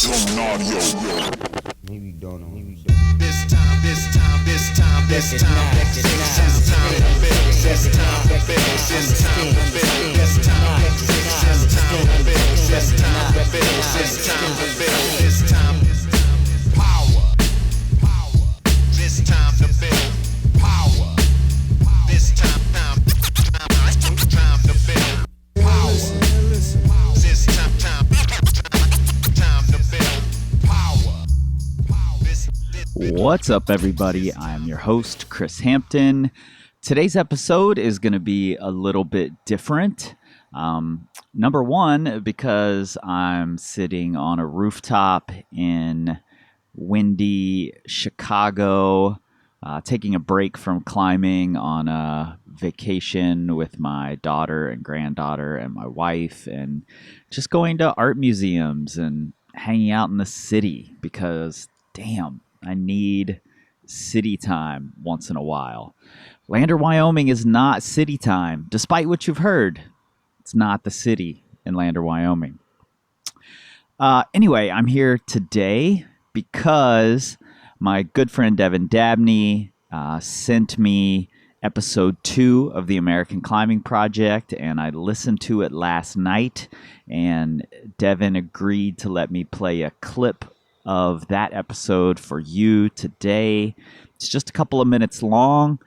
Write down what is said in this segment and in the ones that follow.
Maybe you don't know. This time, this time, this time, this time, this time to build, this time to build, this time to build, this time, this time to build, this time to build, this time to build, this time. Power, power. This time to build power. This time to build power. This time to build power. What's up, everybody? I'm your host, Chris Hampton. Today's episode is going to be a little bit different. Number one, because I'm sitting on a rooftop in windy Chicago, taking a break from climbing on a vacation with my daughter and granddaughter and my wife, and just going to art museums and hanging out in the city because, damn, I need city time once in a while. Lander, Wyoming is not city time, despite what you've heard. It's not the city in Lander, Wyoming. Anyway, I'm here today because my good friend Devin Dabney sent me episode 2 of the American Climbing Project, and I listened to it last night, and Devin agreed to let me play a clip of that episode for you today. It's just a couple of minutes long,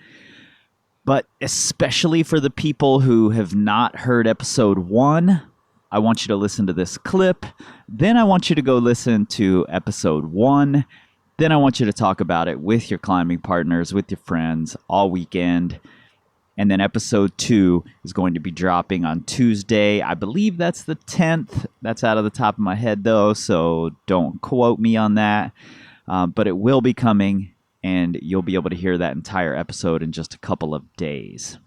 but especially for the people who have not heard episode 1, I want you to listen to this clip. Then I want you to go listen to episode 1. Then I want you to talk about it with your climbing partners, with your friends all weekend. And then episode 2 is going to be dropping on Tuesday. I believe that's the 10th. That's out of the top of my head, though, so don't quote me on that. But it will be coming, and you'll be able to hear that entire episode in just a couple of days.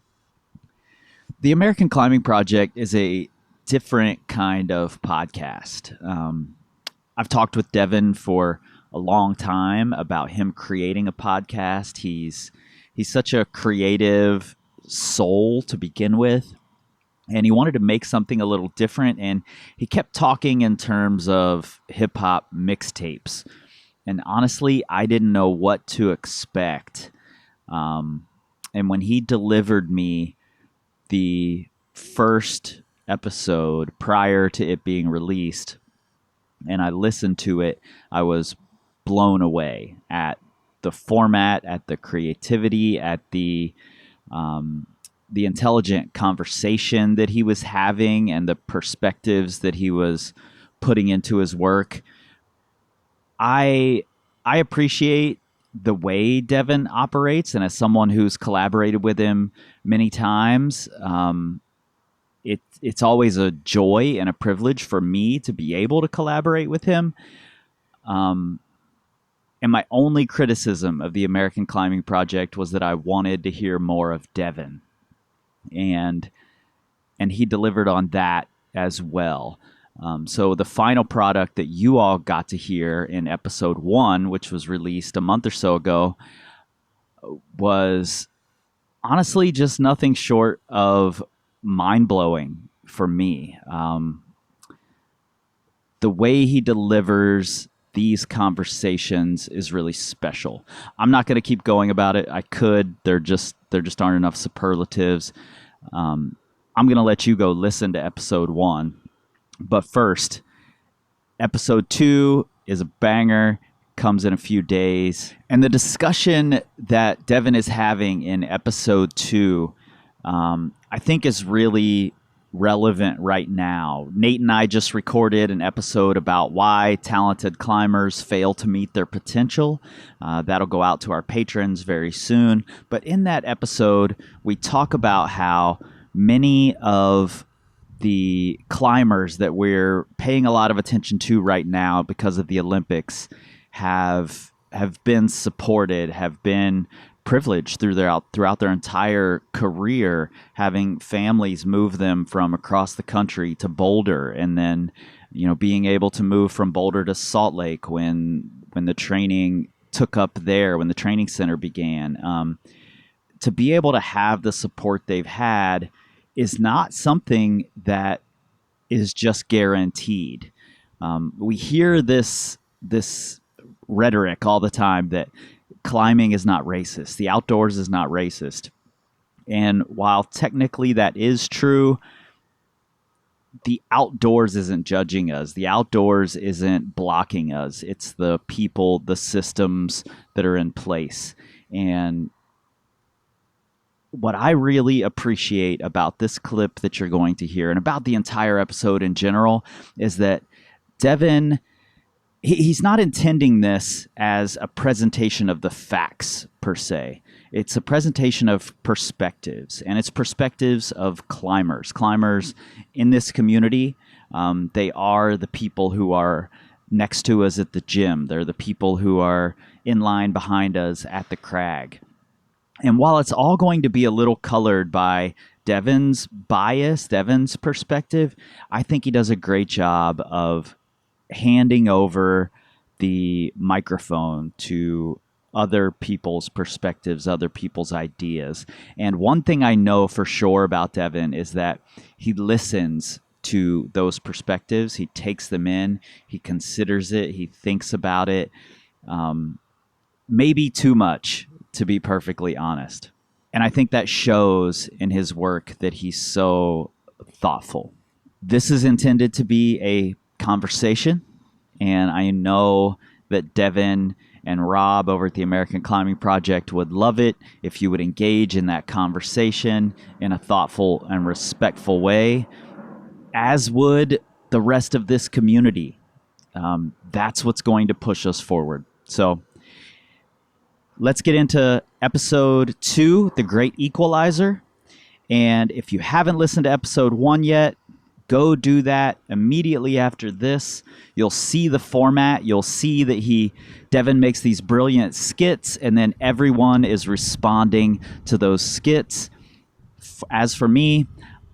The American Climbing Project is a different kind of podcast. I've talked with Devin for a long time about him creating a podcast. He's such a creative soul to begin with, and he wanted to make something a little different, and he kept talking in terms of hip-hop mixtapes, and honestly I didn't know what to expect, and when he delivered me the first episode prior to it being released and I listened to it, I was blown away at the format, at the creativity, at the intelligent conversation that he was having and the perspectives that he was putting into his work. I appreciate the way Devin operates, and as someone who's collaborated with him many times, it's always a joy and a privilege for me to be able to collaborate with him. And my only criticism of the American Climbing Project was that I wanted to hear more of Devin. And he delivered on that as well. So the final product that you all got to hear in episode 1, which was released a month or so ago, was honestly just nothing short of mind-blowing for me. The way he delivers these conversations is really special. I'm not going to keep going about it. I could. There just aren't enough superlatives. I'm going to let you go listen to episode 1. But first, episode 2 is a banger, comes in a few days. And the discussion that Devin is having in episode 2, I think is really relevant right now. Nate and I just recorded an episode about why talented climbers fail to meet their potential. That'll go out to our patrons very soon. But in that episode, we talk about how many of the climbers that we're paying a lot of attention to right now because of the Olympics have been supported, have been privileged throughout their entire career, having families move them from across the country to Boulder, and then being able to move from Boulder to Salt Lake when the training took up there, when the training center began. To be able to have the support they've had is not something that is just guaranteed. We hear this rhetoric all the time that climbing is not racist, the outdoors is not racist. And while technically that is true, the outdoors isn't judging us. The outdoors isn't blocking us. It's the people, the systems that are in place. And what I really appreciate about this clip that you're going to hear and about the entire episode in general is that Devin, he's not intending this as a presentation of the facts per se. It's a presentation of perspectives, and it's perspectives of climbers. Climbers in this community, they are the people who are next to us at the gym. They're the people who are in line behind us at the crag. And while it's all going to be a little colored by Devin's bias, Devin's perspective, I think he does a great job of handing over the microphone to other people's perspectives, other people's ideas. And one thing I know for sure about Devin is that he listens to those perspectives. He takes them in, he considers it, he thinks about it, maybe too much, to be perfectly honest. And I think that shows in his work that he's so thoughtful. This is intended to be a conversation, and I know that Devin and Rob over at the American Climbing Project would love it if you would engage in that conversation in a thoughtful and respectful way, as would the rest of this community. That's what's going to push us forward. So let's get into episode 2, The Great Equalizer. And if you haven't listened to episode 1 yet, go do that immediately after this. You'll see the format. You'll see that Devin makes these brilliant skits, and then everyone is responding to those skits. As for me,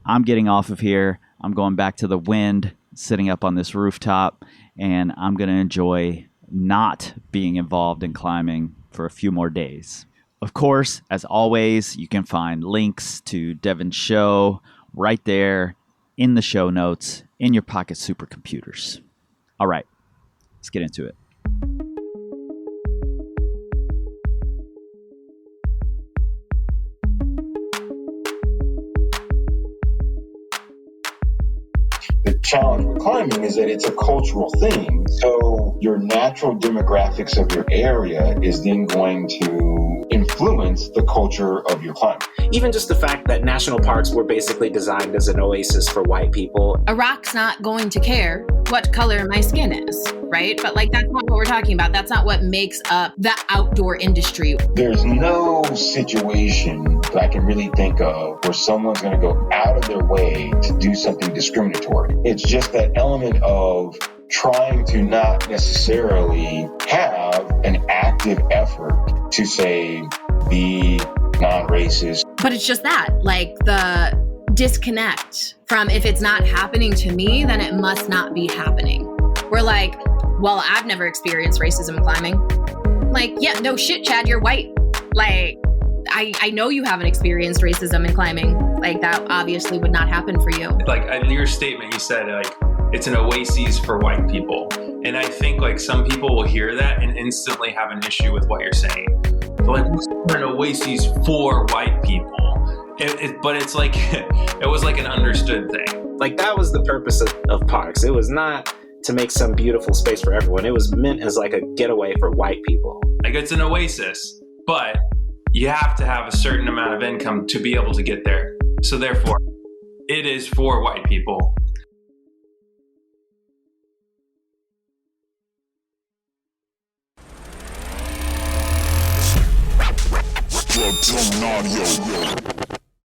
I'm getting off of here. I'm going back to the wind, sitting up on this rooftop, and I'm going to enjoy not being involved in climbing for a few more days. Of course, as always, you can find links to Devin's show right there in the show notes in your pocket supercomputers. All right, let's get into it. The challenge with climbing is that it's a cultural thing. So your natural demographics of your area is then going to influence the culture of your climb. Even just the fact that national parks were basically designed as an oasis for white people. A rock's not going to care what color my skin is, right? But like, that's not what we're talking about. That's not what makes up the outdoor industry. There's no situation that I can really think of where someone's going to go out of their way to do something discriminatory. It's just that element of trying to not necessarily have an active effort to say, be non-racist. But it's just that, like, the disconnect from, if it's not happening to me, then it must not be happening. We're like, well, I've never experienced racism climbing. Like, yeah, no shit, Chad, you're white. Like, I know you haven't experienced racism in climbing. Like, that obviously would not happen for you. Like, your statement, you said, like, it's an oasis for white people. And I think, like, some people will hear that and instantly have an issue with what you're saying. They're like, we're an oasis for white people. But it's like, it was like an understood thing. Like, that was the purpose of parks. It was not to make some beautiful space for everyone. It was meant as like a getaway for white people. Like, it's an oasis, but you have to have a certain amount of income to be able to get there. So therefore, it is for white people. Audio.